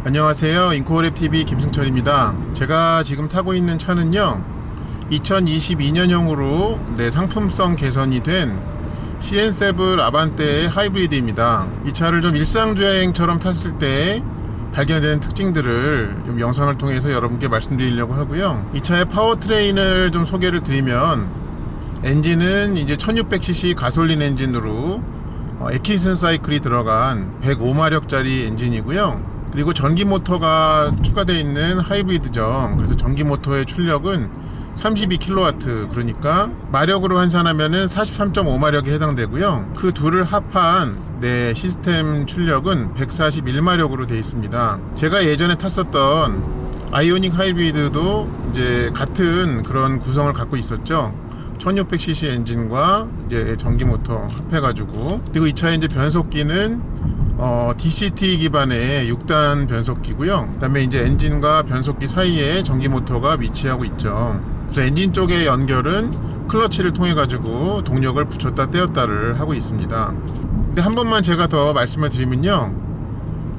안녕하세요. 인코그랩TV 김승철입니다. 제가 지금 타고 있는 차는요 2022년형으로 상품성 개선이 된 CN7 아반떼의 하이브리드입니다. 이 차를 좀 일상주행처럼 탔을 때 발견된 특징들을 좀 영상을 통해서 여러분께 말씀드리려고 하고요. 이 차의 파워트레인을 좀 소개를 드리면, 엔진은 이제 1600cc 가솔린 엔진으로 에키슨 사이클이 들어간 105마력짜리 엔진이고요. 그리고 전기 모터가 추가되어 있는 하이브리드죠. 그래서 전기 모터의 출력은 32kW, 그러니까 마력으로 환산하면은 43.5마력에 해당되고요. 그 둘을 합한 시스템 출력은 141마력으로 되어 있습니다. 제가 예전에 탔었던 아이오닉 하이브리드도 이제 같은 그런 구성을 갖고 있었죠. 1600cc 엔진과 이제 전기 모터 합해가지고, 그리고 이 차의 이제 변속기는 DCT 기반의 6단 변속기고요. 그 다음에 이제 엔진과 변속기 사이에 전기 모터가 위치하고 있죠. 그래서 엔진 쪽의 연결은 클러치를 통해 가지고 동력을 붙였다 떼었다를 하고 있습니다. 근데 한 번만 제가 더 말씀을 드리면요,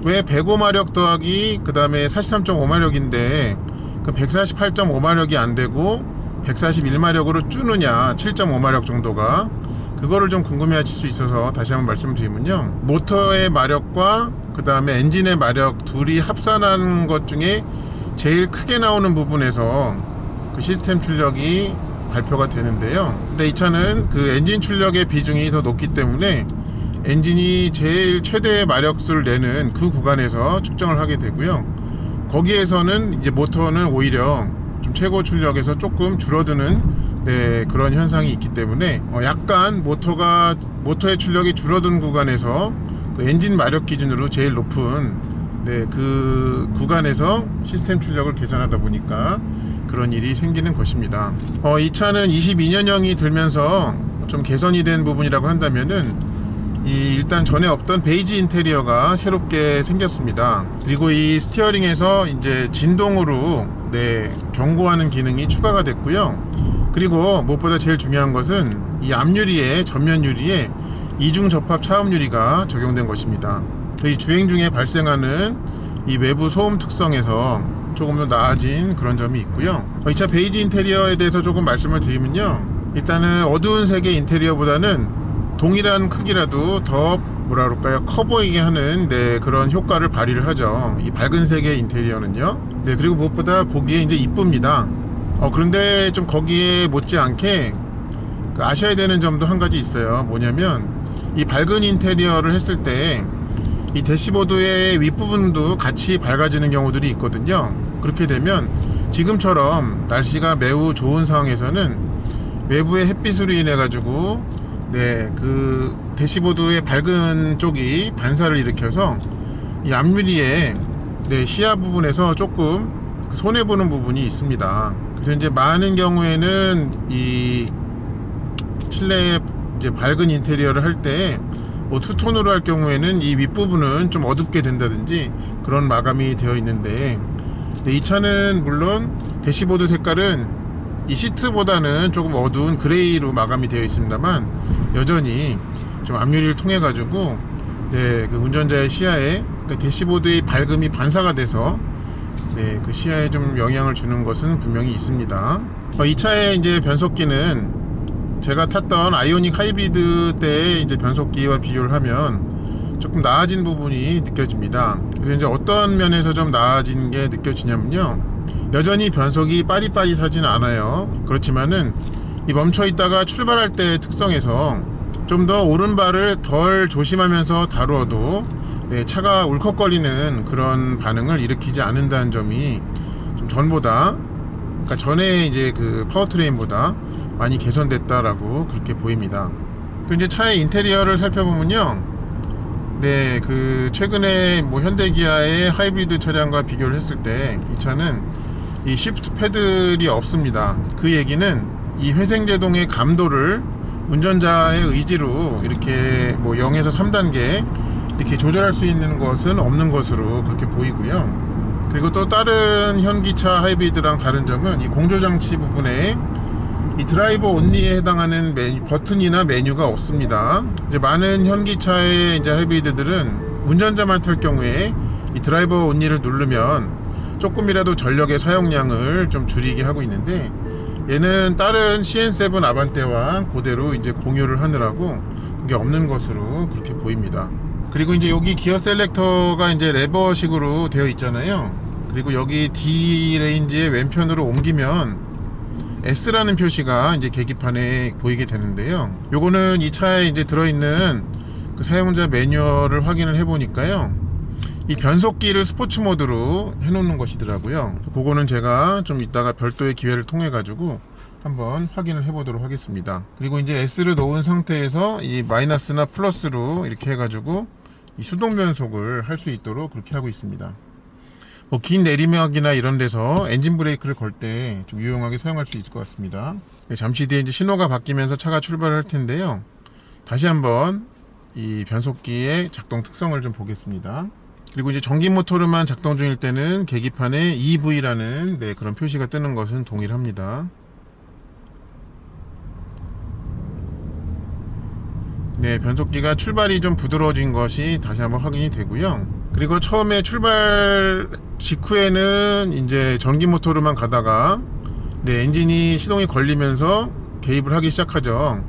왜 105마력 더하기 그 다음에 43.5마력인데 그 148.5마력이 안 되고 141마력으로 줄느냐, 7.5마력 정도가, 그거를 좀 궁금해하실 수 있어서 다시 한번 말씀드리면요, 모터의 마력과 그 다음에 엔진의 마력 둘이 합산하는 것 중에 제일 크게 나오는 부분에서 그 시스템 출력이 발표가 되는데요. 근데 이 차는 그 엔진 출력의 비중이 더 높기 때문에 엔진이 제일 최대의 마력수를 내는 그 구간에서 측정을 하게 되고요. 거기에서는 이제 모터는 오히려 좀 최고 출력에서 조금 줄어드는 그런 현상이 있기 때문에 약간 모터의 출력이 줄어든 구간에서 그 엔진 마력 기준으로 제일 높은 그 구간에서 시스템 출력을 계산하다 보니까 그런 일이 생기는 것입니다. 이 차는 22년형이 들면서 좀 개선이 된 부분이라고 한다면은, 일단 전에 없던 베이지 인테리어가 새롭게 생겼습니다. 그리고 이 스티어링에서 이제 진동으로 경고하는 기능이 추가가 됐고요. 그리고 무엇보다 제일 중요한 것은 이 앞유리에, 전면 유리에 이중 접합 차음 유리가 적용된 것입니다. 이 주행 중에 발생하는 이 외부 소음 특성에서 조금 더 나아진 그런 점이 있고요. 이 차 베이지 인테리어에 대해서 조금 말씀을 드리면요, 일단은 어두운 색의 인테리어보다는 동일한 크기라도 더 커 보이게 하는 그런 효과를 발휘를 하죠, 이 밝은 색의 인테리어는요. 그리고 무엇보다 보기에 이제 이쁩니다. 그런데 좀 거기에 못지않게 아셔야 되는 점도 한 가지 있어요. 뭐냐면, 이 밝은 인테리어를 했을 때 이 대시보드의 윗부분도 같이 밝아지는 경우들이 있거든요. 그렇게 되면 지금처럼 날씨가 매우 좋은 상황에서는 외부의 햇빛으로 인해 가지고 그 대시보드의 밝은 쪽이 반사를 일으켜서 이 앞유리의 시야 부분에서 조금 손해보는 부분이 있습니다. 그래서 이제 많은 경우에는 이 실내에 이제 밝은 인테리어를 할 때 투톤으로 할 경우에는 이 윗부분은 좀 어둡게 된다든지 그런 마감이 되어 있는데, 이 차는 물론 대시보드 색깔은 이 시트보다는 조금 어두운 그레이로 마감이 되어 있습니다만, 여전히 좀 앞유리를 통해 가지고 그 운전자의 시야에 대시보드의 밝음이 반사가 돼서 그 시야에 좀 영향을 주는 것은 분명히 있습니다. 이 차의 이제 변속기는 제가 탔던 아이오닉 하이브리드 때의 이제 변속기와 비교를 하면 조금 나아진 부분이 느껴집니다. 그래서 이제 어떤 면에서 좀 나아진 게 느껴지냐면요, 여전히 변속이 빠릿빠릿하지는 않아요. 그렇지만은 이 멈춰 있다가 출발할 때의 특성에서 좀 더 오른발을 덜 조심하면서 다루어도 차가 울컥거리는 그런 반응을 일으키지 않는다는 점이 좀 전보다, 그러니까 전에 이제 그 파워트레인보다 많이 개선됐다라고 그렇게 보입니다. 또 이제 차의 인테리어를 살펴보면요, 그 최근에 현대기아의 하이브리드 차량과 비교를 했을 때 이 차는 이 시프트 패들이 없습니다. 그 얘기는 이 회생제동의 감도를 운전자의 의지로 이렇게 0에서 3단계 이렇게 조절할 수 있는 것은 없는 것으로 그렇게 보이고요. 그리고 또 다른 현기차 하이브리드랑 다른 점은 이 공조장치 부분에 이 드라이버 온리에 해당하는 버튼이나 메뉴가 없습니다. 이제 많은 현기차의 이제 하이브리드들은 운전자만 탈 경우에 이 드라이버 온리를 누르면 조금이라도 전력의 사용량을 좀 줄이게 하고 있는데, 얘는 다른 CN7 아반떼와 그대로 이제 공유를 하느라고 그게 없는 것으로 그렇게 보입니다. 그리고 이제 여기 기어 셀렉터가 이제 레버식으로 되어 있잖아요. 그리고 여기 D 레인지의 왼편으로 옮기면 S라는 표시가 이제 계기판에 보이게 되는데요. 요거는 이 차에 이제 들어있는 그 사용자 매뉴얼을 확인을 해보니까요, 이 변속기를 스포츠 모드로 해놓는 것이더라고요. 그거는 제가 좀 이따가 별도의 기회를 통해 가지고 한번 확인을 해보도록 하겠습니다. 그리고 이제 S를 놓은 상태에서 이 마이너스나 플러스로 이렇게 해가지고 이 수동 변속을 할 수 있도록 그렇게 하고 있습니다. 뭐 긴 내리막이나 이런 데서 엔진 브레이크를 걸 때 좀 유용하게 사용할 수 있을 것 같습니다. 네, 잠시 뒤에 이제 신호가 바뀌면서 차가 출발을 할 텐데요. 다시 한번 이 변속기의 작동 특성을 좀 보겠습니다. 그리고 이제 전기 모터로만 작동 중일 때는 계기판에 EV라는 그런 표시가 뜨는 것은 동일합니다. 네, 변속기가 출발이 좀 부드러워진 것이 다시 한번 확인이 되고요. 그리고 처음에 출발 직후에는 이제 전기 모터로만 가다가 엔진이 시동이 걸리면서 개입을 하기 시작하죠.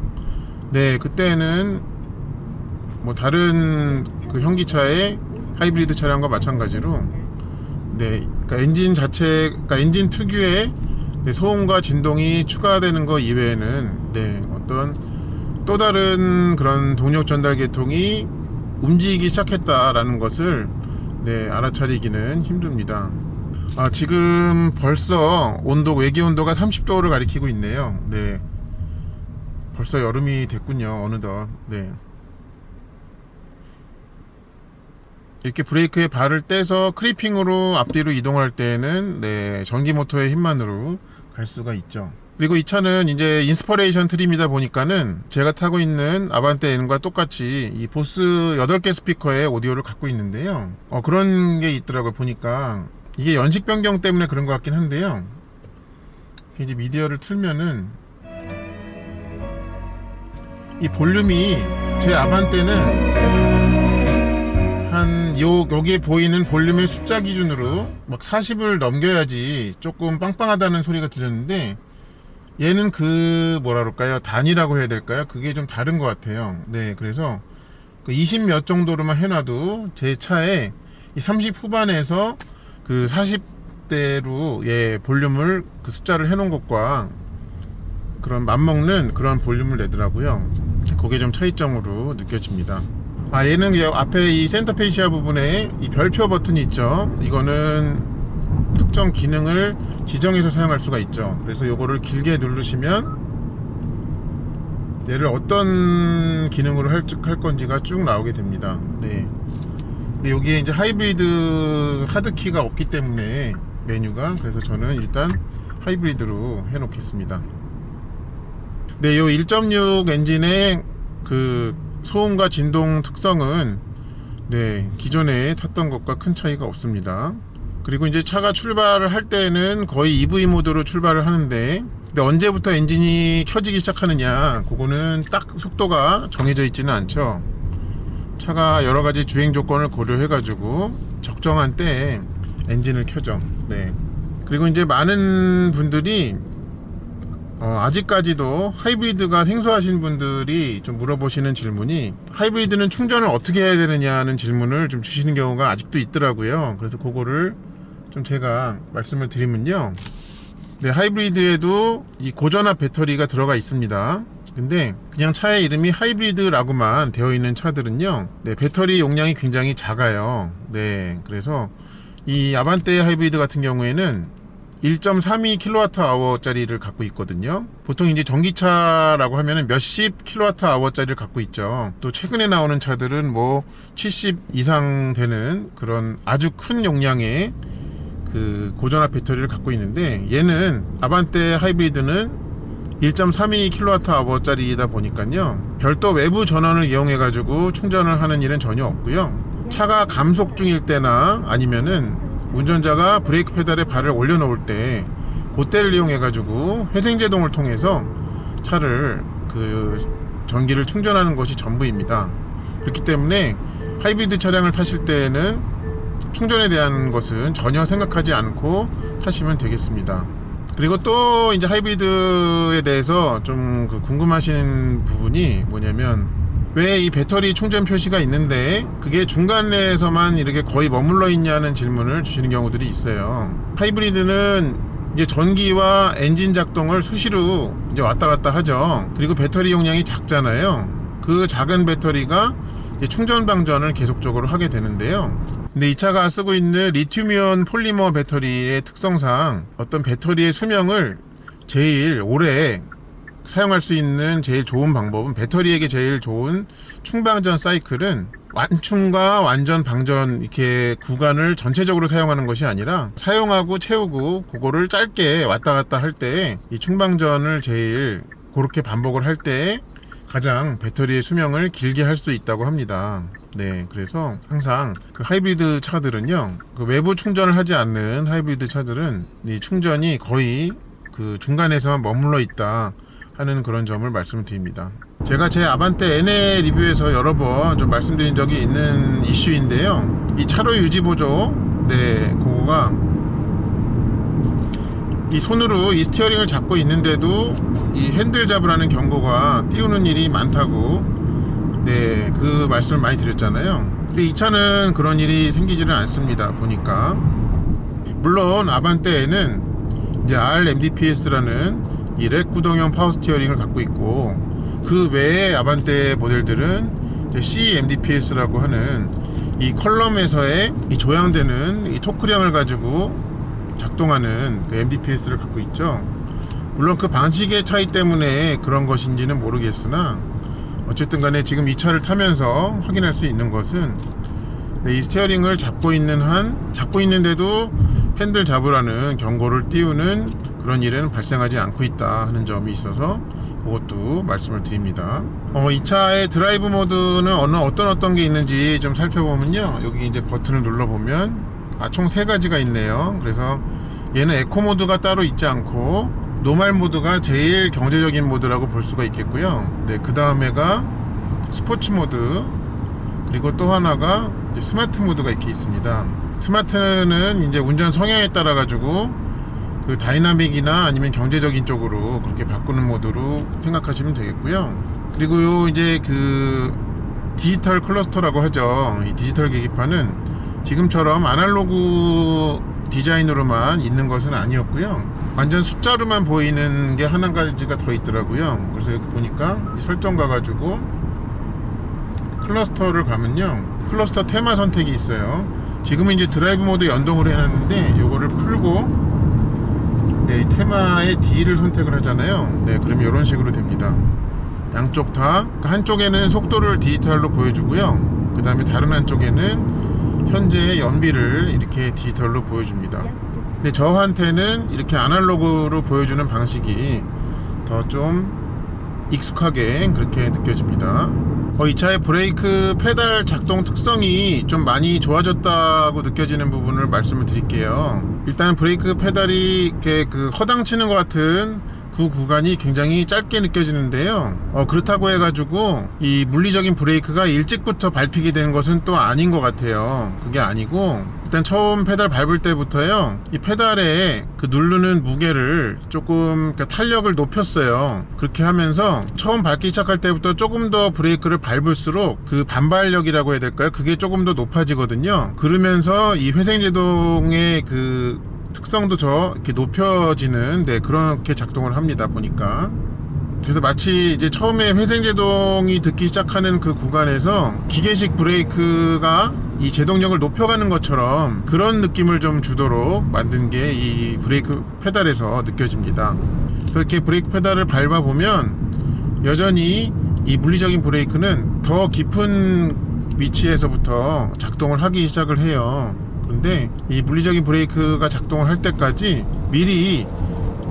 네, 그때는 뭐 다른 그 현기차의 하이브리드 차량과 마찬가지로 그러니까 엔진 자체, 그러니까 엔진 특유의 소음과 진동이 추가되는 것 이외에는 어떤 또 다른 그런 동력 전달 계통이 움직이기 시작했다라는 것을 알아차리기는 힘듭니다. 지금 벌써 외기 온도가 30도를 가리키고 있네요. 벌써 여름이 됐군요. 어느덧. 이렇게 브레이크에 발을 떼서 크리핑으로 앞뒤로 이동할 때는 전기 모터의 힘만으로 갈 수가 있죠. 그리고 이 차는 이제 인스퍼레이션 트림이다 보니까는 제가 타고 있는 아반떼 N과 똑같이 이 보스 8개 스피커의 오디오를 갖고 있는데요. 그런 게 있더라고요. 보니까 이게 연식 변경 때문에 그런 것 같긴 한데요. 이제 미디어를 틀면은 이 볼륨이 제 아반떼는 여기에 보이는 볼륨의 숫자 기준으로 막 40을 넘겨야지 조금 빵빵하다는 소리가 들렸는데, 얘는 뭐라 그럴까요? 단위라고 해야 될까요? 그게 좀 다른 것 같아요. 그래서 20 몇 정도로만 해놔도 제 차에 이 30 후반에서 그 40대로 볼륨을 그 숫자를 해놓은 것과 그런 맞먹는 그런 볼륨을 내더라고요. 그게 좀 차이점으로 느껴집니다. 얘는 앞에 이 센터페시아 부분에 이 별표 버튼이 있죠. 이거는 특정 기능을 지정해서 사용할 수가 있죠. 그래서 요거를 길게 누르시면 얘를 어떤 기능으로 할 건지가 쭉 나오게 됩니다. 근데 여기에 이제 하이브리드 하드키가 없기 때문에 메뉴가, 그래서 저는 일단 하이브리드로 해 놓겠습니다. 요 1.6 엔진의 그 소음과 진동 특성은 기존에 탔던 것과 큰 차이가 없습니다. 그리고 이제 차가 출발을 할 때는 거의 EV 모드로 출발을 하는데, 언제부터 엔진이 켜지기 시작하느냐, 그거는 딱 속도가 정해져 있지는 않죠. 차가 여러가지 주행 조건을 고려해 가지고 적정한 때에 엔진을 켜죠. 그리고 이제 많은 분들이 아직까지도 하이브리드가 생소하신 분들이 좀 물어보시는 질문이, 하이브리드는 충전을 어떻게 해야 되느냐는 질문을 좀 주시는 경우가 아직도 있더라고요. 그래서 그거를 좀 제가 말씀을 드리면요, 하이브리드에도 이 고전압 배터리가 들어가 있습니다. 근데 그냥 차의 이름이 하이브리드라고만 되어 있는 차들은요, 배터리 용량이 굉장히 작아요. 그래서 이 아반떼 하이브리드 같은 경우에는 1.32kWh 짜리를 갖고 있거든요. 보통 이제 전기차라고 하면은 몇십 kWh 짜리를 갖고 있죠. 또 최근에 나오는 차들은 뭐 70 이상 되는 그런 아주 큰 용량의 그 고전압 배터리를 갖고 있는데, 얘는 아반떼 하이브리드는 1.32kWh 짜리이다 보니까요, 별도 외부 전원을 이용해 가지고 충전을 하는 일은 전혀 없고요. 차가 감속 중일 때나 아니면은 운전자가 브레이크 페달에 발을 올려놓을 때, 그때를 이용해 가지고 회생제동을 통해서 차를 그 전기를 충전하는 것이 전부입니다. 그렇기 때문에 하이브리드 차량을 타실 때에는 충전에 대한 것은 전혀 생각하지 않고 타시면 되겠습니다. 그리고 또 이제 하이브리드에 대해서 좀 궁금하신 부분이 뭐냐면, 왜 이 배터리 충전 표시가 있는데 그게 중간에서만 이렇게 거의 머물러 있냐는 질문을 주시는 경우들이 있어요. 하이브리드는 이제 전기와 엔진 작동을 수시로 이제 왔다 갔다 하죠. 그리고 배터리 용량이 작잖아요. 그 작은 배터리가 이제 충전 방전을 계속적으로 하게 되는데요. 근데 이 차가 쓰고 있는 리튬이온 폴리머 배터리의 특성상 어떤 배터리의 수명을 제일 오래 사용할 수 있는 제일 좋은 방법은, 배터리에게 제일 좋은 충방전 사이클은 완충과 완전 방전 이렇게 구간을 전체적으로 사용하는 것이 아니라 사용하고 채우고 그거를 짧게 왔다 갔다 할 때 이 충방전을 제일 그렇게 반복을 할 때 가장 배터리의 수명을 길게 할 수 있다고 합니다. 네, 그래서 항상 그 하이브리드 차들은요, 그 외부 충전을 하지 않는 하이브리드 차들은 이 충전이 거의 그 중간에서만 머물러 있다 하는 그런 점을 말씀드립니다. 제가 제 아반떼 NA 리뷰에서 여러 번 좀 말씀드린 적이 있는 이슈인데요, 이 차로 유지 보조, 네, 그거가 이 손으로 이 스티어링을 잡고 있는데도 이 핸들 잡으라는 경고가 띄우는 일이 많다고, 네, 그 말씀을 많이 드렸잖아요. 근데 이 차는 그런 일이 생기지는 않습니다. 보니까 물론 아반떼에는 이제 RMDPS라는 이 렉 구동형 파워 스티어링을 갖고 있고, 그 외에 아반떼 모델들은 이제 CMDPS라고 하는 이 컬럼에서의 이 조향되는 이 토크량을 가지고 작동하는 그 MDPS를 갖고 있죠. 물론 그 방식의 차이 때문에 그런 것인지는 모르겠으나 어쨌든 간에 지금 이 차를 타면서 확인할 수 있는 것은, 이 스티어링을 잡고 있는데도 핸들 잡으라는 경고를 띄우는 그런 일은 발생하지 않고 있다 하는 점이 있어서 그것도 말씀을 드립니다. 이 차의 드라이브 모드는 어떤 게 있는지 좀 살펴보면요, 여기 이제 버튼을 눌러보면 총 3가지가 있네요. 그래서 얘는 에코 모드가 따로 있지 않고 노멀 모드가 제일 경제적인 모드라고 볼 수가 있겠고요. 네, 그 다음에가 스포츠 모드, 그리고 또 하나가 이제 스마트 모드가 이렇게 있습니다. 스마트는 이제 운전 성향에 따라 가지고 그 다이나믹이나 아니면 경제적인 쪽으로 그렇게 바꾸는 모드로 생각하시면 되겠고요. 그리고 요 이제 그 디지털 클러스터라고 하죠. 이 디지털 계기판은 지금처럼 아날로그 디자인으로만 있는 것은 아니었고요, 완전 숫자로만 보이는 게 하나 가지가 더 있더라고요. 그래서 여기 보니까 설정 가가지고 클러스터를 가면요, 클러스터 테마 선택이 있어요. 지금은 이제 드라이브 모드 연동을 해놨는데 요거를 풀고, 네, 이 테마의 D를 선택을 하잖아요. 네, 그럼 이런 식으로 됩니다. 양쪽 다, 한쪽에는 속도를 디지털로 보여주고요, 그 다음에 다른 한쪽에는 현재의 연비를 이렇게 디지털로 보여줍니다. 근데 저한테는 이렇게 아날로그로 보여주는 방식이 더 좀 익숙하게 그렇게 느껴집니다. 이 차의 브레이크 페달 작동 특성이 좀 많이 좋아졌다고 느껴지는 부분을 말씀을 드릴게요. 일단 브레이크 페달이 이렇게 그 허당치는 것 같은 그 구간이 굉장히 짧게 느껴지는데요, 그렇다고 해가지고 이 물리적인 브레이크가 일찍부터 밟히게 되는 것은 또 아닌 것 같아요. 그게 아니고, 일단 처음 페달 밟을 때부터요, 이 페달에 그 누르는 무게를 조금 탄력을 높였어요. 그렇게 하면서 처음 밟기 시작할 때부터 조금 더 브레이크를 밟을수록 그 반발력이라고 해야 될까요? 그게 조금 더 높아지거든요. 그러면서 이 회생제동의 그 특성도 이렇게 높여지는, 네, 그렇게 작동을 합니다. 보니까. 그래서 마치 이제 처음에 회생제동이 듣기 시작하는 그 구간에서 기계식 브레이크가 이 제동력을 높여가는 것처럼 그런 느낌을 좀 주도록 만든 게 이 브레이크 페달에서 느껴집니다. 그래서 이렇게 브레이크 페달을 밟아보면 여전히 이 물리적인 브레이크는 더 깊은 위치에서부터 작동을 하기 시작을 해요. 그런데 이 물리적인 브레이크가 작동을 할 때까지 미리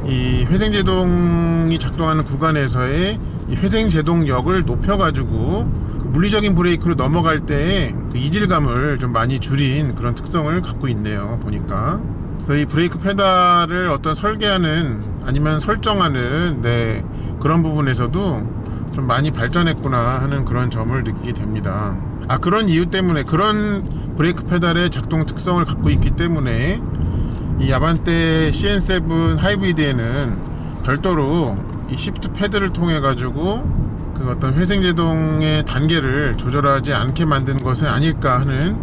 이 회생제동이 작동하는 구간에서의 이 회생제동력을 높여가지고 그 물리적인 브레이크로 넘어갈 때의 그 이질감을 좀 많이 줄인 그런 특성을 갖고 있네요. 보니까. 그래서 이 브레이크 페달을 어떤 설계하는 아니면 설정하는, 네, 그런 부분에서도 좀 많이 발전했구나 하는 그런 점을 느끼게 됩니다. 그런 이유 때문에, 그런 브레이크 페달의 작동 특성을 갖고 있기 때문에 이 아반떼 CN7 하이브리드에는 별도로 이 시프트 패드를 통해 가지고 그 어떤 회생제동의 단계를 조절하지 않게 만든 것은 아닐까 하는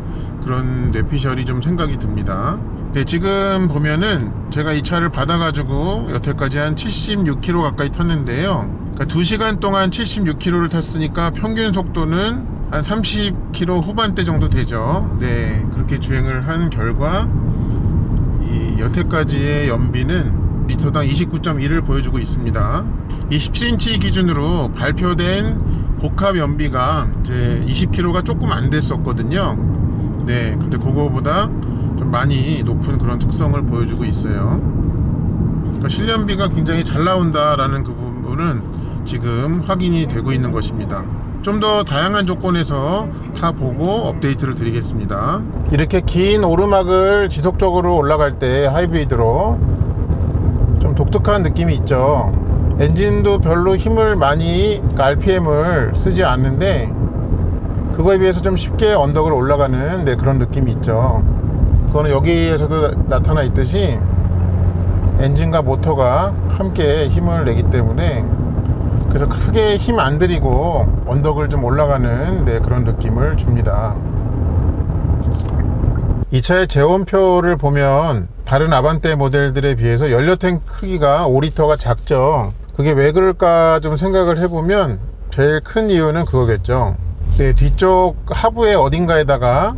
그런 뇌피셜이 좀 생각이 듭니다. 네, 지금 보면은 제가 이 차를 받아가지고 여태까지 한 76km 가까이 탔는데요. 그러니까 2시간 동안 76km를 탔으니까 평균 속도는 한 30km 후반대 정도 되죠. 네, 그렇게 주행을 한 결과 이 여태까지의 연비는 리터당 29.1을 보여주고 있습니다. 27인치 기준으로 발표된 복합 연비가 이제 20km가 조금 안 됐었거든요. 네, 근데 그거보다 좀 많이 높은 그런 특성을 보여주고 있어요. 그러니까 실연비가 굉장히 잘 나온다라는 그 부분은 지금 확인이 되고 있는 것입니다. 좀 더 다양한 조건에서 타보고 업데이트를 드리겠습니다. 이렇게 긴 오르막을 지속적으로 올라갈 때 하이브리드로 좀 독특한 느낌이 있죠. 엔진도 별로 힘을 많이, 그러니까 RPM을 쓰지 않는데 그거에 비해서 좀 쉽게 언덕을 올라가는 그런 느낌이 있죠. 그거는 여기에서도 나타나 있듯이 엔진과 모터가 함께 힘을 내기 때문에 그래서 크게 힘 안 들이고 언덕을 좀 올라가는 그런 느낌을 줍니다. 이 차의 재원표를 보면 다른 아반떼 모델들에 비해서 연료탱크 크기가 5리터가 작죠. 그게 왜 그럴까 좀 생각을 해보면 제일 큰 이유는 그거겠죠. 네, 뒤쪽 하부에 어딘가에다가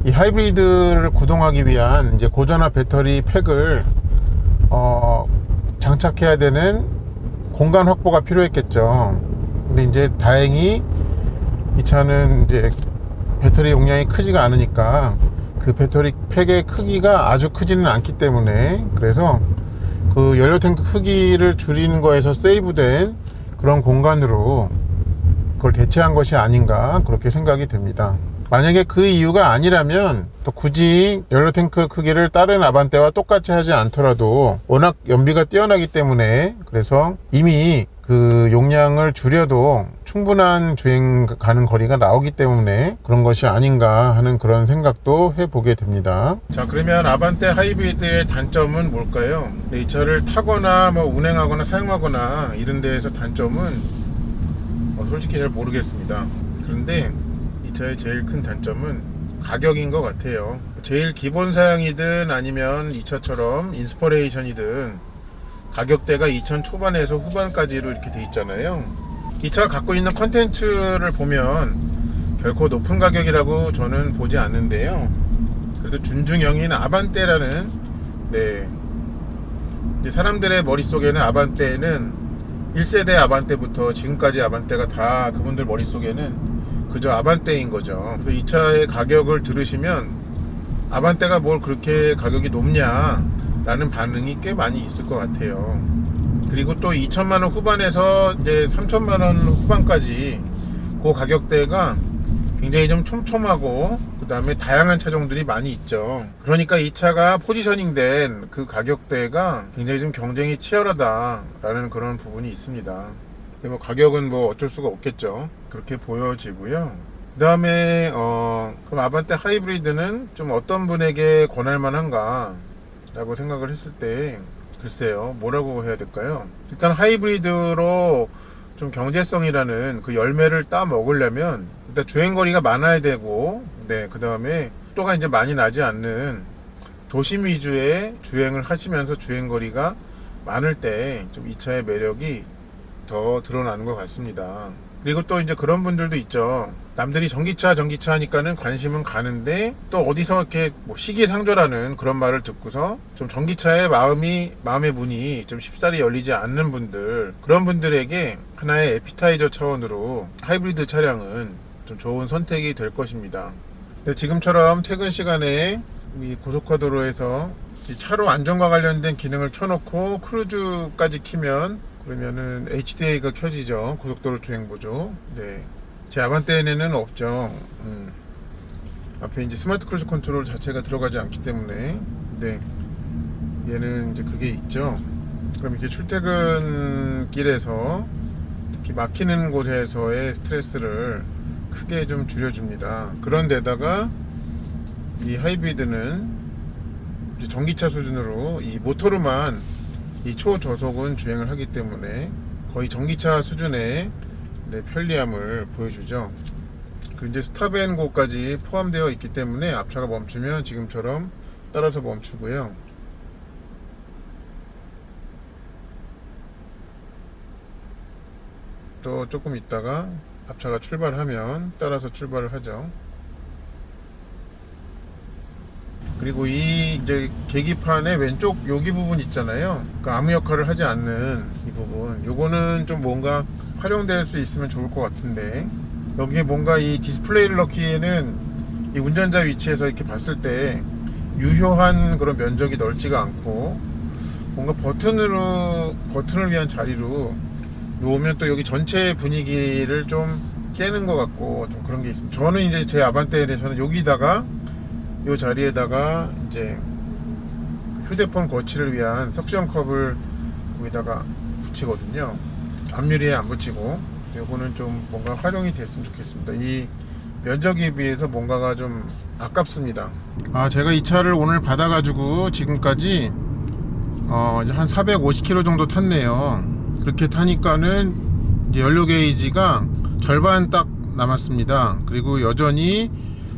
이 하이브리드를 구동하기 위한 이제 고전화 배터리 팩을 장착해야 되는 공간 확보가 필요했겠죠. 근데 이제 다행히 이 차는 이제 배터리 용량이 크지가 않으니까 그 배터리 팩의 크기가 아주 크지는 않기 때문에 그래서 그 연료탱크 크기를 줄이는 거에서 세이브된 그런 공간으로 그걸 대체한 것이 아닌가 그렇게 생각이 됩니다. 만약에 그 이유가 아니라면 또 굳이 연료탱크 크기를 다른 아반떼와 똑같이 하지 않더라도 워낙 연비가 뛰어나기 때문에 그래서 이미 그 용량을 줄여도 충분한 주행 가는 거리가 나오기 때문에 그런 것이 아닌가 하는 그런 생각도 해보게 됩니다. 자, 그러면 아반떼 하이브리드의 단점은 뭘까요? 이 차를 타거나 뭐 운행하거나 사용하거나 이런 데에서 단점은 솔직히 잘 모르겠습니다. 그런데 이 차의 제일 큰 단점은 가격인 것 같아요. 제일 기본 사양이든 아니면 이 차처럼 인스퍼레이션이든 가격대가 2000 초반에서 후반까지로 이렇게 돼 있잖아요. 이 차가 갖고 있는 컨텐츠를 보면 결코 높은 가격이라고 저는 보지 않는데요. 그래도 준중형인 아반떼라는 이제 사람들의 머릿속에는 아반떼는 1세대 아반떼부터 지금까지 아반떼가 다 그분들 머릿속에는 그저 아반떼인 거죠. 그래서 이 차의 가격을 들으시면 아반떼가 뭘 그렇게 가격이 높냐 라는 반응이 꽤 많이 있을 것 같아요. 그리고 또 2천만원 후반에서 이제 3천만원 후반까지 그 가격대가 굉장히 좀 촘촘하고 그 다음에 다양한 차종들이 많이 있죠. 그러니까 이 차가 포지셔닝 된 그 가격대가 굉장히 좀 경쟁이 치열하다 라는 그런 부분이 있습니다. 근데 뭐 가격은 뭐 어쩔 수가 없겠죠. 그렇게 보여지고요. 그 다음에 그럼 아반떼 하이브리드는 좀 어떤 분에게 권할 만한가 라고 생각을 했을 때 글쎄요, 뭐라고 해야 될까요? 일단 하이브리드로 좀 경제성이라는 그 열매를 따 먹으려면 일단 주행거리가 많아야 되고 그 다음에 속도가 이제 많이 나지 않는 도심 위주의 주행을 하시면서 주행거리가 많을 때 좀 이 차의 매력이 더 드러나는 것 같습니다. 그리고 또 이제 그런 분들도 있죠. 남들이 전기차 하니까는 관심은 가는데 또 어디서 이렇게 뭐 시기상조라는 그런 말을 듣고서 좀 전기차의 마음의 문이 좀 쉽사리 열리지 않는 분들, 그런 분들에게 하나의 에피타이저 차원으로 하이브리드 차량은 좀 좋은 선택이 될 것입니다. 근데 지금처럼 퇴근 시간에 이 고속화도로에서 이 차로 안전과 관련된 기능을 켜놓고 크루즈까지 키면 그러면은 HDA가 켜지죠. 고속도로 주행보조. 제 아반떼에는 없죠. 앞에 이제 스마트 크루즈 컨트롤 자체가 들어가지 않기 때문에. 얘는 이제 그게 있죠. 그럼 이렇게 출퇴근길에서 특히 막히는 곳에서의 스트레스를 크게 좀 줄여줍니다. 그런데다가 이 하이브리드는 이제 전기차 수준으로 이 모터로만 이 초저속은 주행을 하기 때문에 거의 전기차 수준의 네, 편리함을 보여주죠. 그리고 이제 스탑앤고까지 포함되어 있기 때문에 앞차가 멈추면 지금처럼 따라서 멈추고요. 또 조금 있다가 앞차가 출발하면 따라서 출발을 하죠. 그리고 이 이제 계기판의 왼쪽 여기 부분 있잖아요. 그 아무 역할을 하지 않는 이 부분, 요거는 좀 뭔가 활용될 수 있으면 좋을 것 같은데, 여기에 뭔가 이 디스플레이를 넣기에는 이 운전자 위치에서 이렇게 봤을 때 유효한 그런 면적이 넓지가 않고, 뭔가 버튼을 위한 자리로 놓으면 또 여기 전체 분위기를 좀 깨는 것 같고 좀 그런 게 있습니다. 저는 이제 제 아반떼에 대해서는 여기다가 이 자리에다가 이제 휴대폰 거치를 위한 석션 컵을 거기다가 붙이거든요. 앞유리에 안 붙이고. 요거는 좀 뭔가 활용이 됐으면 좋겠습니다. 이 면적에 비해서 뭔가가 좀 아깝습니다. 제가 이 차를 오늘 받아가지고 지금까지 이제 한 450km 정도 탔네요. 그렇게 타니까는 이제 연료 게이지가 절반 딱 남았습니다. 그리고 여전히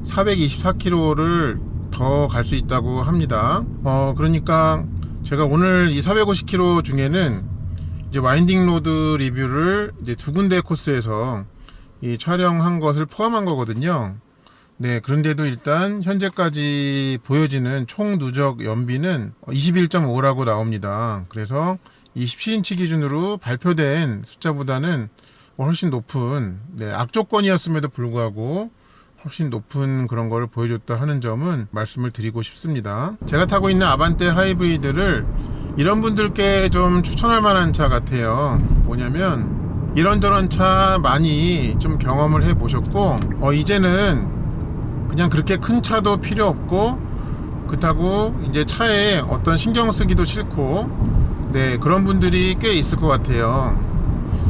424km를 더 갈 수 있다고 합니다. 그러니까 제가 오늘 이 450km 중에는 이제 와인딩 로드 리뷰를 이제 두 군데 코스에서 이 촬영한 것을 포함한 거거든요. 네, 그런데도 일단 현재까지 보여지는 총 누적 연비는 21.5라고 나옵니다. 그래서 이 17인치 기준으로 발표된 숫자보다는 훨씬 높은, 네, 악조건이었음에도 불구하고 훨씬 높은 그런 거를 보여줬다 하는 점은 말씀을 드리고 싶습니다. 제가 타고 있는 아반떼 하이브리드를 이런 분들께 좀 추천할 만한 차 같아요. 뭐냐면 이런저런 차 많이 좀 경험을 해 보셨고 이제는 그냥 그렇게 큰 차도 필요 없고, 그렇다고 이제 차에 어떤 신경 쓰기도 싫고, 네, 그런 분들이 꽤 있을 것 같아요.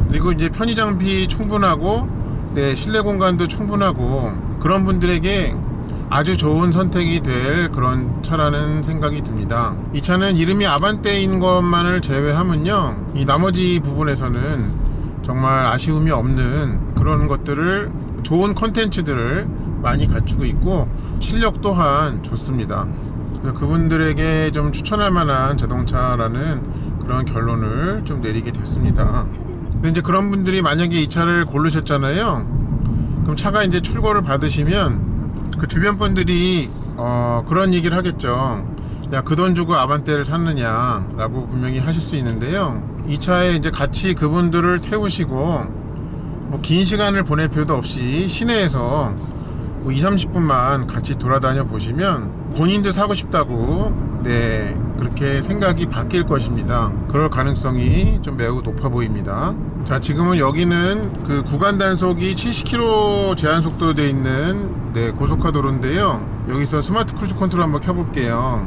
그리고 이제 편의 장비 충분하고, 네, 실내 공간도 충분하고, 그런 분들에게 아주 좋은 선택이 될 그런 차라는 생각이 듭니다. 이 차는 이름이 아반떼인 것만을 제외하면요, 이 나머지 부분에서는 정말 아쉬움이 없는 그런 것들을, 좋은 컨텐츠들을 많이 갖추고 있고 실력 또한 좋습니다. 그래서 그분들에게 좀 추천할 만한 자동차라는 그런 결론을 좀 내리게 됐습니다. 근데 이제 그런 분들이 만약에 이 차를 고르셨잖아요. 그럼 차가 이제 출고를 받으시면 그 주변 분들이 그런 얘기를 하겠죠. 야, 그 돈 주고 아반떼를 샀느냐 라고 분명히 하실 수 있는데요, 이 차에 이제 같이 그분들을 태우시고 뭐 긴 시간을 보낼 필요도 없이 시내에서 뭐 20-30분만 같이 돌아다녀 보시면 본인도 사고 싶다고, 네, 그렇게 생각이 바뀔 것입니다. 그럴 가능성이 좀 매우 높아 보입니다. 자, 지금은 여기는 그 구간 단속이 70km 제한 속도로 되어 있는, 네, 고속화 도로인데요. 여기서 스마트 크루즈 컨트롤 한번 켜볼게요.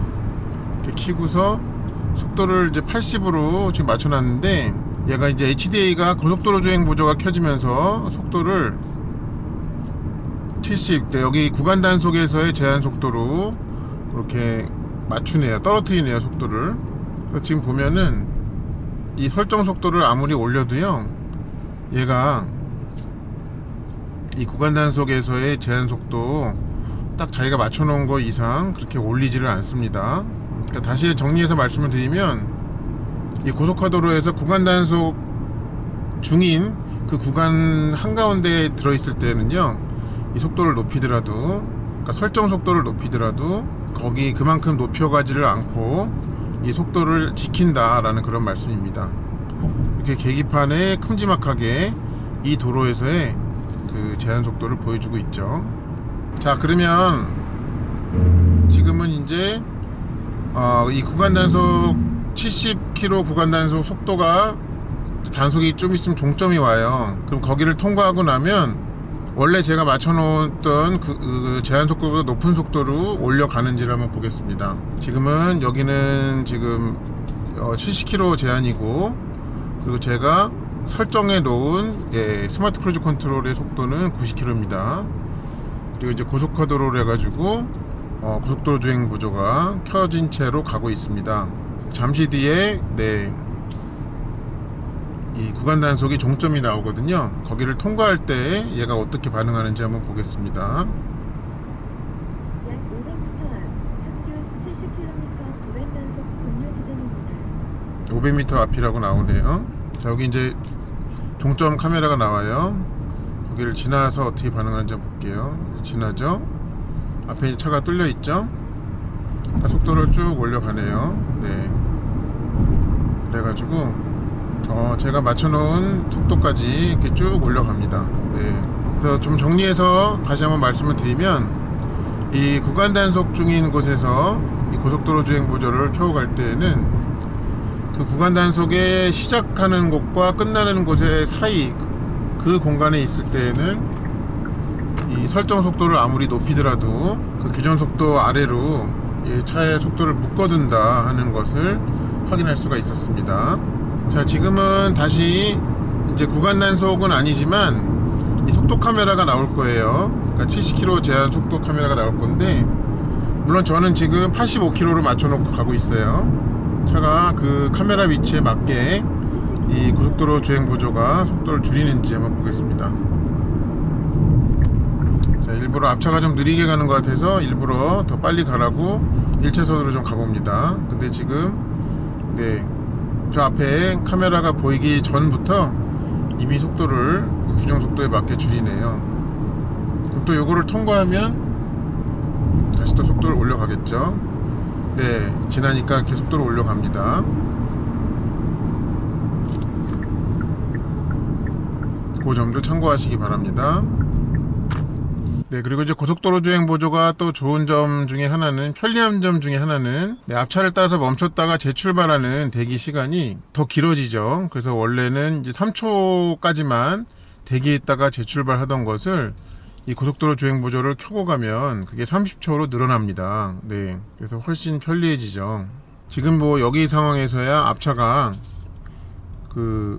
이렇게 키고서 속도를 이제 80으로 지금 맞춰놨는데, 얘가 이제 HDA가 고속도로 주행 보조가 켜지면서 속도를 70, 네, 여기 구간 단속에서의 제한 속도로 그렇게 맞추네요. 떨어뜨리네요, 속도를. 지금 보면은 이 설정 속도를 아무리 올려도요, 얘가 이 구간 단속에서의 제한 속도 딱 자기가 맞춰놓은 거 이상 그렇게 올리지를 않습니다. 그러니까 다시 정리해서 말씀을 드리면, 이 고속화도로에서 구간 단속 중인 그 구간 한가운데에 들어있을 때는요, 이 속도를 높이더라도, 그러니까 설정 속도를 높이더라도 거기 그만큼 높여가지를 않고 이 속도를 지킨다라는 그런 말씀입니다. 이렇게 계기판에 큼지막하게 이 도로에서의 그 제한 속도를 보여주고 있죠. 자, 그러면 지금은 이제 이 구간 단속 70km 구간 단속 속도가, 단속이 좀 있으면 종점이 와요. 그럼 거기를 통과하고 나면 원래 제가 맞춰놓았던 그 제한 속도보다 높은 속도로 올려가는지를 한번 보겠습니다. 지금은 여기는 지금 70km 제한이고, 그리고 제가 설정해 놓은, 예, 스마트 크루즈 컨트롤의 속도는 90km입니다. 그리고 이제 고속화도로를 해가지고 고속도로 주행 보조가 켜진 채로 가고 있습니다. 잠시 뒤에 이 구간 단속이 종점이 나오거든요. 거기를 통과할 때 얘가 어떻게 반응하는지 한번 보겠습니다. 약 500m 앞 평균 70km 구간 단속 종료 지점입니다. 500m 앞이라고 나오네요. 자, 여기 이제 종점 카메라가 나와요. 거기를 지나서 어떻게 반응하는지 한번 볼게요. 지나죠. 앞에 차가 뚫려 있죠. 속도를 쭉 올려가네요. 네. 그래가지고 제가 맞춰놓은 속도까지 이렇게 쭉 올려갑니다. 네. 그래서 좀 정리해서 다시 한번 말씀을 드리면, 이 구간 단속 중인 곳에서 이 고속도로 주행 보조를 켜고 갈 때에는 그 구간 단속의 시작하는 곳과 끝나는 곳의 사이, 그 공간에 있을 때에는 이 설정 속도를 아무리 높이더라도 그 규정 속도 아래로 이 차의 속도를 묶어둔다 하는 것을 확인할 수가 있었습니다. 자, 지금은 다시 이제 구간 단속은 아니지만 이 속도 카메라가 나올 거예요. 그러니까 70km 제한 속도 카메라가 나올 건데, 물론 저는 지금 85km로 맞춰놓고 가고 있어요. 차가 그 카메라 위치에 맞게 이 고속도로 주행 보조가 속도를 줄이는지 한번 보겠습니다. 자, 일부러 앞차가 좀 느리게 가는 것 같아서 일부러 더 빨리 가라고 1차선으로 좀 가봅니다. 근데 지금 저 앞에 카메라가 보이기 전부터 이미 속도를 규정 속도에 맞게 줄이네요. 그럼 또 요거를 통과하면 다시 또 속도를 올려가겠죠. 네, 지나니까 이렇게 속도를 올려갑니다. 그 점도 참고하시기 바랍니다. 네, 그리고 이제 고속도로 주행 보조가 또 좋은 점 중에 하나는, 편리한 점 중에 하나는, 앞차를 따라서 멈췄다가 재출발하는 대기 시간이 더 길어지죠. 그래서 원래는 이제 3초까지만 대기했다가 재출발하던 것을 이 고속도로 주행 보조를 켜고 가면 그게 30초로 늘어납니다. 네, 그래서 훨씬 편리해지죠. 지금 뭐 여기 상황에서야 앞차가 그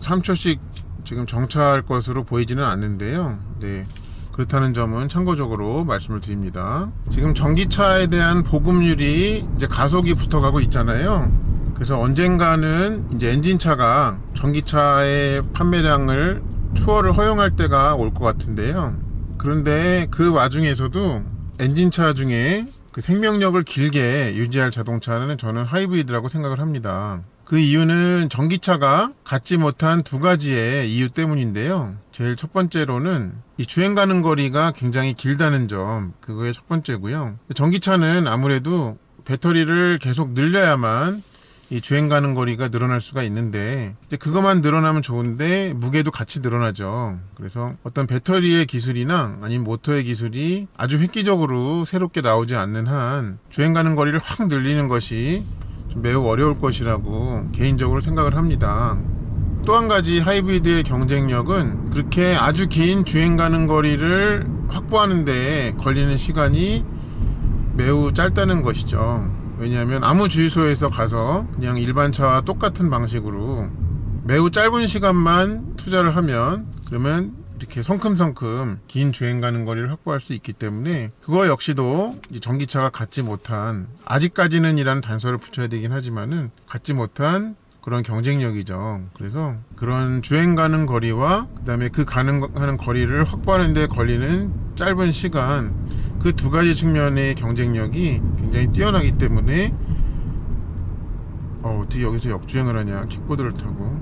3초씩 지금 정차할 것으로 보이지는 않는데요. 네, 그렇다는 점은 참고적으로 말씀을 드립니다. 지금 전기차에 대한 보급률이 이제 가속이 붙어가고 있잖아요. 그래서 언젠가는 이제 엔진차가 전기차의 판매량을 추월을 허용할 때가 올 것 같은데요. 그런데 그 와중에서도 엔진차 중에 그 생명력을 길게 유지할 자동차는 저는 하이브리드라고 생각을 합니다. 그 이유는 전기차가 갖지 못한 두 가지의 이유 때문인데요. 제일 첫 번째로는 이 주행 가는 거리가 굉장히 길다는 점, 그거의 첫 번째고요. 전기차는 아무래도 배터리를 계속 늘려야만 이 주행 가는 거리가 늘어날 수가 있는데, 이제 그것만 늘어나면 좋은데 무게도 같이 늘어나죠. 그래서 어떤 배터리의 기술이나 아니면 모터의 기술이 아주 획기적으로 새롭게 나오지 않는 한 주행 가는 거리를 확 늘리는 것이 좀 매우 어려울 것이라고 개인적으로 생각을 합니다. 또 한 가지 하이브리드의 경쟁력은 그렇게 아주 긴 주행 가는 거리를 확보하는 데 걸리는 시간이 매우 짧다는 것이죠. 왜냐하면 아무 주유소에서 가서 그냥 일반 차와 똑같은 방식으로 매우 짧은 시간만 투자를 하면, 그러면 이렇게 성큼성큼 긴 주행 가는 거리를 확보할 수 있기 때문에, 그거 역시도 전기차가 갖지 못한, 아직까지는 이라는 단서를 붙여야 되긴 하지만은 갖지 못한 그런 경쟁력이죠. 그래서 그런 주행 가는 거리와 그 다음에 그 하는 거리를 확보하는 데 걸리는 짧은 시간, 그 두 가지 측면의 경쟁력이 굉장히 뛰어나기 때문에 어떻게 여기서 역주행을 하냐, 킥보드를 타고.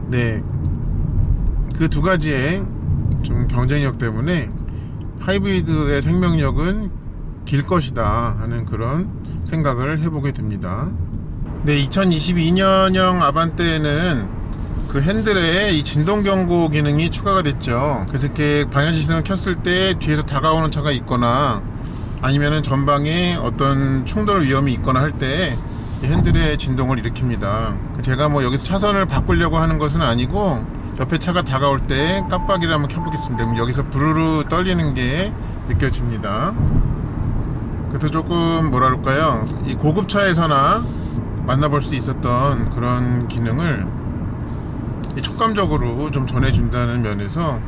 네, 그 두 가지의 좀 경쟁력 때문에 하이브리드의 생명력은 길 것이다 하는 그런 생각을 해보게 됩니다. 네, 2022년형 아반떼에는 그 핸들에 이 진동 경고 기능이 추가가 됐죠. 그래서 이렇게 방향 시선을 켰을 때 뒤에서 다가오는 차가 있거나 아니면은 전방에 어떤 충돌 위험이 있거나 할 때 핸들에 진동을 일으킵니다. 제가 뭐 여기서 차선을 바꾸려고 하는 것은 아니고, 옆에 차가 다가올 때 깜빡이를 한번 켜보겠습니다. 그럼 여기서 부르르 떨리는 게 느껴집니다. 그래서 조금 뭐라 그럴까요, 이 고급차에서나 만나볼 수 있었던 그런 기능을 촉감적으로 좀 전해준다는 면에서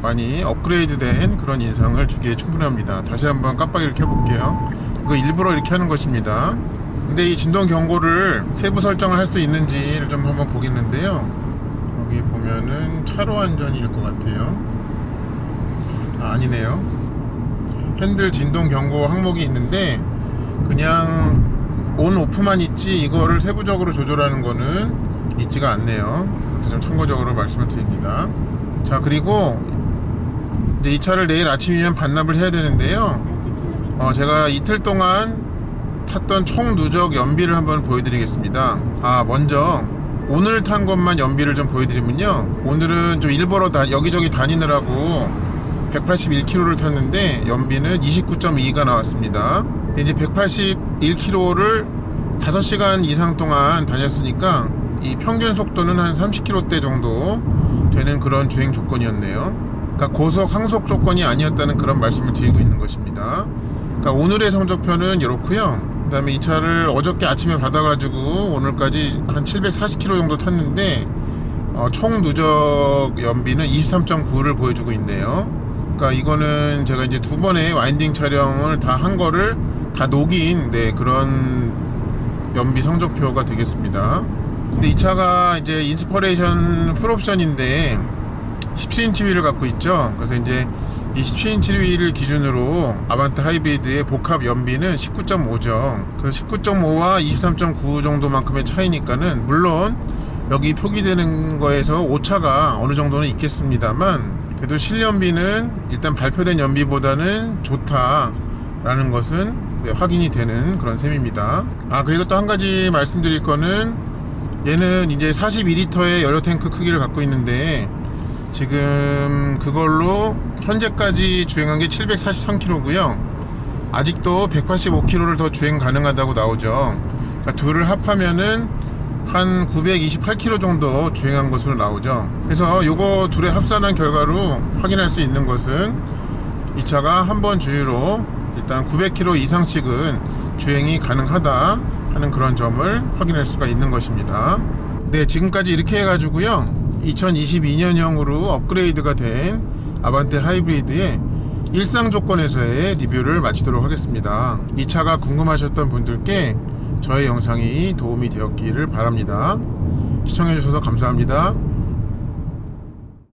많이 업그레이드된 그런 인상을 주기에 충분합니다. 다시 한번 깜빡이를 켜볼게요. 이거 일부러 이렇게 하는 것입니다. 근데 이 진동 경고를 세부 설정을 할 수 있는지를 좀 한번 보겠는데요. 여기 보면은 차로 안전일 것 같아요. 아니네요. 핸들 진동 경고 항목이 있는데 그냥 온 오프만 있지 이거를 세부적으로 조절하는 거는 있지가 않네요. 그것도 좀 참고적으로 말씀을 드립니다. 자, 그리고 이제 이 차를 내일 아침이면 반납을 해야 되는데요. 80km 제가 이틀 동안 탔던 총 누적 연비를 한번 보여드리겠습니다. 먼저 오늘 탄 것만 연비를 좀 보여드리면요, 오늘은 좀 일부러 여기저기 다니느라고 181km를 탔는데 연비는 29.2가 나왔습니다. 이제 181km를 5시간 이상 동안 다녔으니까 이 평균 속도는 한 30km대 정도 되는 그런 주행 조건이었네요. 그러니까 고속 항속 조건이 아니었다는 그런 말씀을 드리고 있는 것입니다. 그러니까 오늘의 성적표는 이렇고요. 그 다음에 이 차를 어저께 아침에 받아가지고 오늘까지 한 740km 정도 탔는데 총 누적 연비는 23.9를 보여주고 있네요. 그러니까 이거는 제가 이제 두 번의 와인딩 촬영을 다 한 거를 다 녹인 그런 연비 성적표가 되겠습니다. 근데 이 차가 이제 인스퍼레이션 풀옵션인데 17인치 휠을 갖고 있죠. 그래서 이제 이 17인치 휠을 기준으로 아반떼 하이브리드의 복합 연비는 19.5죠. 그래서 19.5와 23.9 정도만큼의 차이니까는 물론 여기 표기되는 거에서 오차가 어느 정도는 있겠습니다만 그래도 실연비는 일단 발표된 연비보다는 좋다라는 것은 확인이 되는 그런 셈입니다. 그리고 또 한 가지 말씀드릴 거는 얘는 이제 42리터의 연료 탱크 크기를 갖고 있는데 지금 그걸로 현재까지 주행한 게 743km고요. 아직도 185km를 더 주행 가능하다고 나오죠. 그러니까 둘을 합하면은 한 928km 정도 주행한 것으로 나오죠. 그래서 요거 둘의 합산한 결과로 확인할 수 있는 것은 이 차가 한 번 주유로 일단 900km 이상씩은 주행이 가능하다 하는 그런 점을 확인할 수가 있는 것입니다. 네, 지금까지 이렇게 해가지고요, 2022년형으로 업그레이드가 된 아반떼 하이브리드의 일상 조건에서의 리뷰를 마치도록 하겠습니다. 이 차가 궁금하셨던 분들께 저의 영상이 도움이 되었기를 바랍니다. 시청해주셔서 감사합니다.